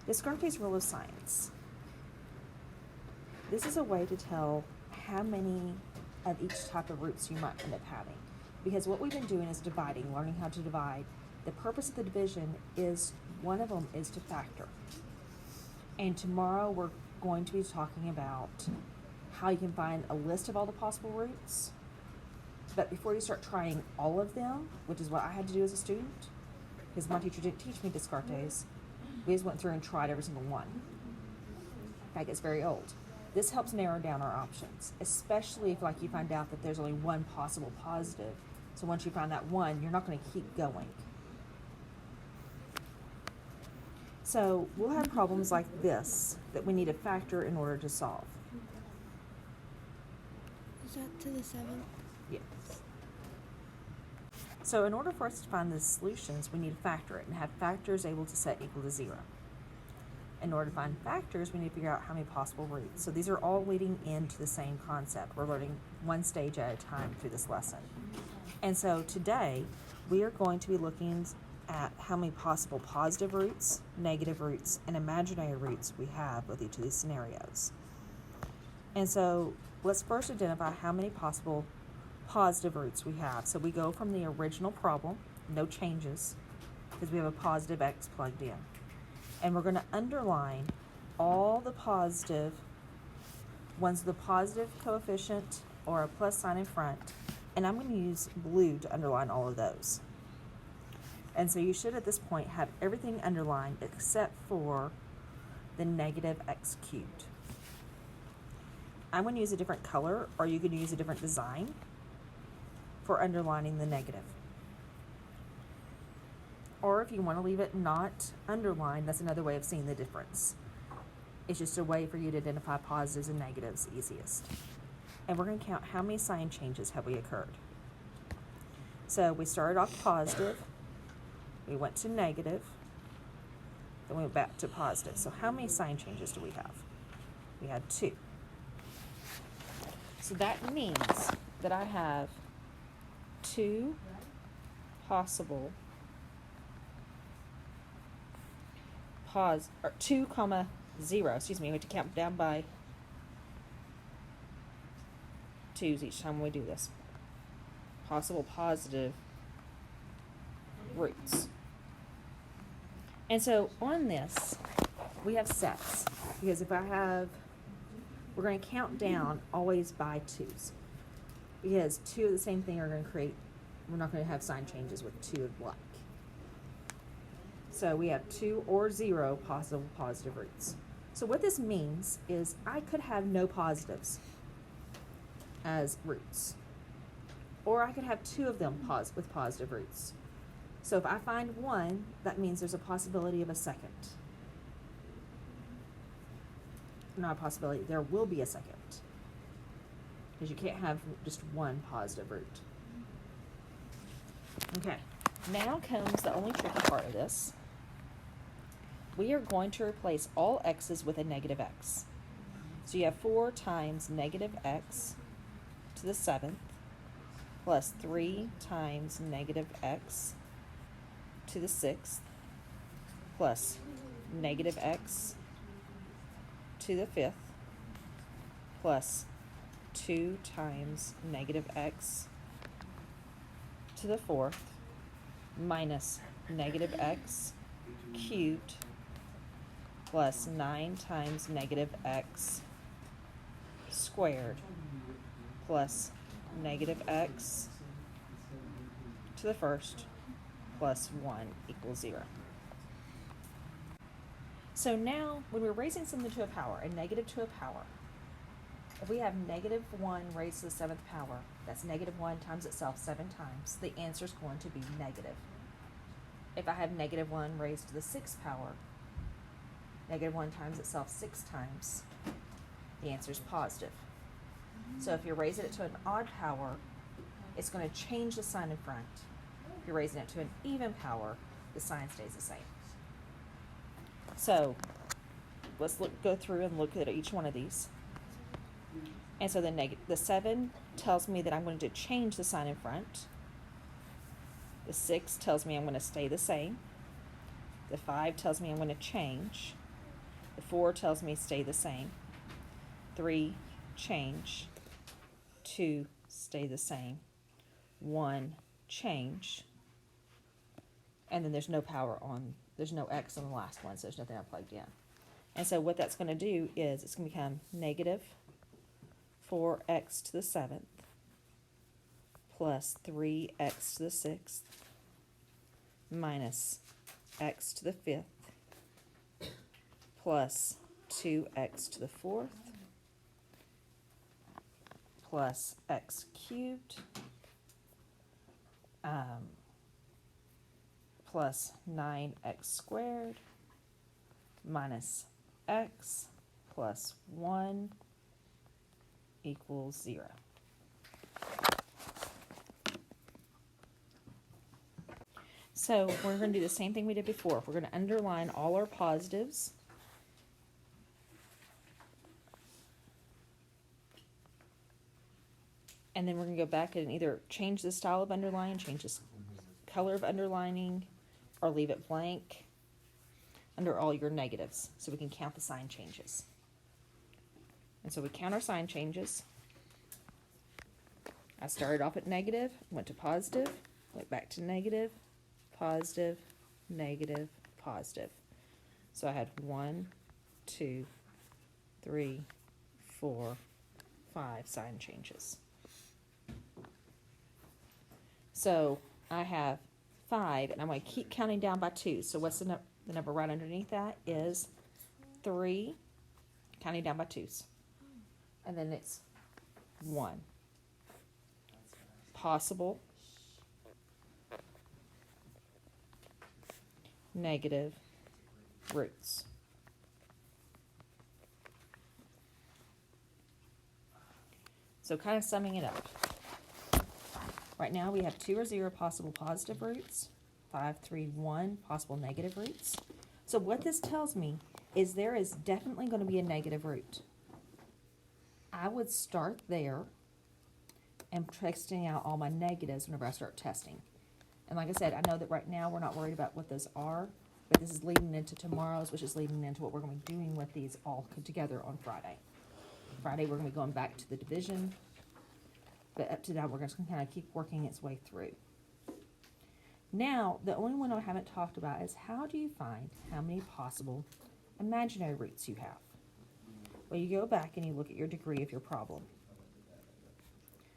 Descartes' rule of science. This is a way to tell how many of each type of roots you might end up having. Because what we've been doing is dividing, learning how to divide. The purpose of the division is, one of them is to factor. And tomorrow we're going to be talking about how you can find a list of all the possible roots. But before you start trying all of them, which is what I had to do as a student, because my teacher didn't teach me Descartes, we just went through and tried every single one. In fact, it's very old. This helps narrow down our options, especially if you find out that there's only one possible positive. So once you find that one, you're not going to keep going. So we'll have problems like this that we need a factor in order to solve. Is that to the 7th? Yes. So in order for us to find the solutions, we need to factor it and have factors able to set equal to 0. In order to find factors, we need to figure out how many possible roots. So these are all leading into the same concept. We're learning one stage at a time through this lesson. And so today, we are going to be looking at how many possible positive roots, negative roots, and imaginary roots we have with each of these scenarios. And so let's first identify how many possible positive roots we have. So we go from the original problem, no changes, because we have a positive x plugged in. And we're going to underline all the positive ones with a positive coefficient or a plus sign in front. And I'm going to use blue to underline all of those. And so you should at this point have everything underlined except for the negative x cubed. I'm going to use a different color, or you can use a different design for underlining the negative. Or if you want to leave it not underlined, that's another way of seeing the difference. It's just a way for you to identify positives and negatives easiest. And we're going to count how many sign changes have we occurred. So we started off positive, we went to negative, then we went back to positive. So how many sign changes do we have? We had 2. So that means that I have 2 possible 2, 0, we have to count down by 2's each time we do this. Possible positive roots. And so on this, we have sets, because if we're going to count down always by 2's, because 2 of the same thing are going to create, we're not going to have sign changes with 2 of like. So we have 2 or 0 possible positive roots. So what this means is I could have no positives as roots. Or I could have 2 of them with positive roots. So if I find 1, that means there's a possibility of a second. Not a possibility, there will be a second. Because you can't have just 1 positive root. Okay, now comes the only tricky part of this. We are going to replace all x's with a negative x. So you have 4 times negative x to the 7th plus 3 times negative x to the 6th plus negative x to the 5th plus 2 times negative x to the 4th minus negative x cubed plus 9 times negative x squared plus negative x to the 1st plus 1 equals 0. So now, when we're raising something to a power, a negative to a power, if we have negative 1 raised to the 7th power, that's negative 1 times itself 7 times, the answer is going to be negative. If I have negative 1 raised to the 6th power, negative 1 times itself 6 times, the answer is positive. So if you're raising it to an odd power, it's going to change the sign in front. If you're raising it to an even power, the sign stays the same. So let's go through and look at each one of these. And so the 7 tells me that I'm going to change the sign in front. The 6 tells me I'm going to stay the same. The 5 tells me I'm going to change. The 4 tells me stay the same. 3, change. 2, stay the same. 1, change. And then there's no there's no x on the last one, so there's nothing I plugged in. And so what that's going to do is it's going to become negative 4x to the 7th plus 3x to the 6th minus x to the 5th plus 2x to the 4th plus x cubed plus 9x squared minus x plus 1 equals 0. So we're going to do the same thing we did before. We're going to underline all our positives. And then we're going to go back and either change the style of underline, change the color of underlining, or leave it blank under all your negatives so we can count the sign changes. And so we count our sign changes. I started off at negative, went to positive, went back to negative, positive, negative, positive. So I had 1, 2, 3, 4, 5 sign changes. So I have 5, and I'm going to keep counting down by 2. So what's the number right underneath that is 3, counting down by 2s. And then it's 1. Possible, negative, roots. So kind of summing it up. Right now we have 2 or 0 possible positive roots, 5, 3, 1 possible negative roots. So what this tells me is there is definitely going to be a negative root. I would start there and testing out all my negatives whenever I start testing. And like I said, I know that right now we're not worried about what those are, but this is leading into tomorrow's, which is leading into what we're going to be doing with these all together on Friday. Friday we're going to be going back to the division, but up to that we're just going to kind of keep working its way through. Now, the only one I haven't talked about is how do you find how many possible imaginary roots you have? Well, you go back and you look at your degree of your problem.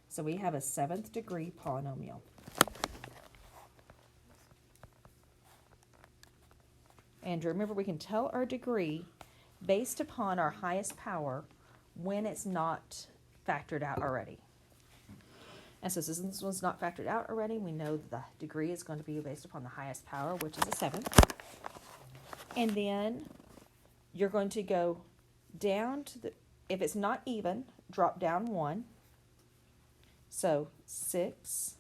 So we have a 7th degree polynomial. And remember, we can tell our degree based upon our highest power when it's not factored out already. And so since this one's not factored out already, we know that the degree is going to be based upon the highest power, which is a 7. And then you're going to go down to the, if it's not even, drop down 1. So 6,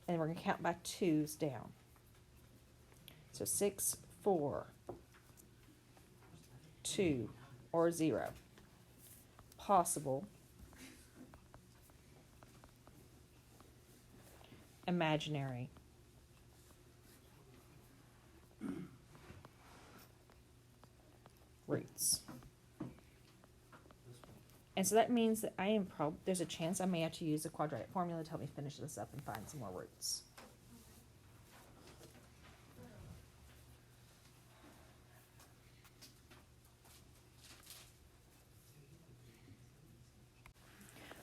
and we're going to count by 2s down. So 6, 4, 2, or 0. Possible, imaginary, roots. And so that means that there's a chance I may have to use the quadratic formula to help me finish this up and find some more roots.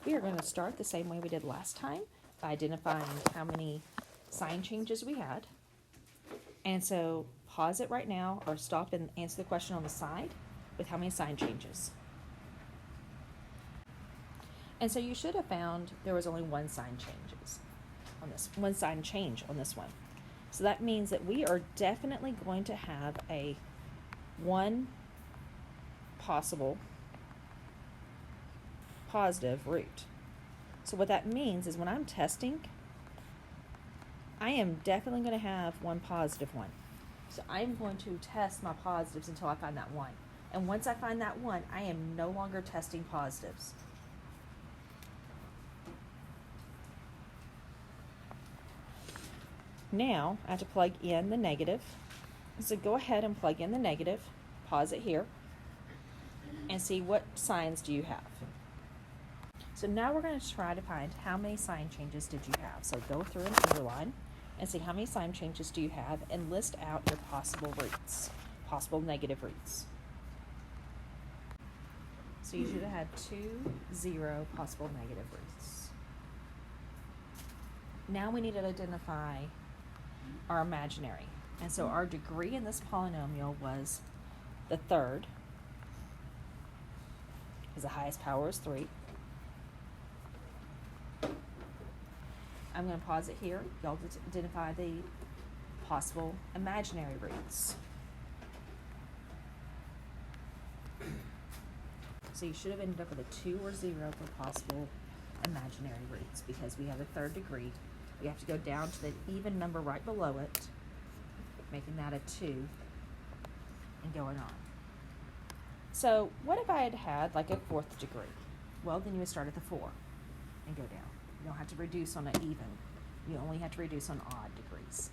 We are going to start the same way we did last time by identifying how many sign changes we had. And so pause it right now or stop and answer the question on the side with how many sign changes. And so you should have found there was only one sign change on this one. So that means that we are definitely going to have a 1 possible positive root. So what that means is when I'm testing, I am definitely going to have 1 positive one. So I'm going to test my positives until I find that 1. And once I find that 1, I am no longer testing positives. Now I have to plug in the negative. So go ahead and plug in the negative. Pause it here. and see what signs do you have. So now we're going to try to find how many sign changes did you have. So go through and underline and see how many sign changes do you have and list out your possible roots, possible negative roots. So you should have had 2, 0 possible negative roots. Now we need to identify our imaginary. And so our degree in this polynomial was the third, because the highest power is 3. I'm going to pause it here. Y'all identify the possible imaginary roots. So you should have ended up with a 2 or 0 for possible imaginary roots because we have the third degree. We have to go down to the even number right below it, making that a 2, and going on. So what if I had had like a 4th degree? Well, then you would start at the 4 and go down. You don't have to reduce on an even. You only have to reduce on odd degrees.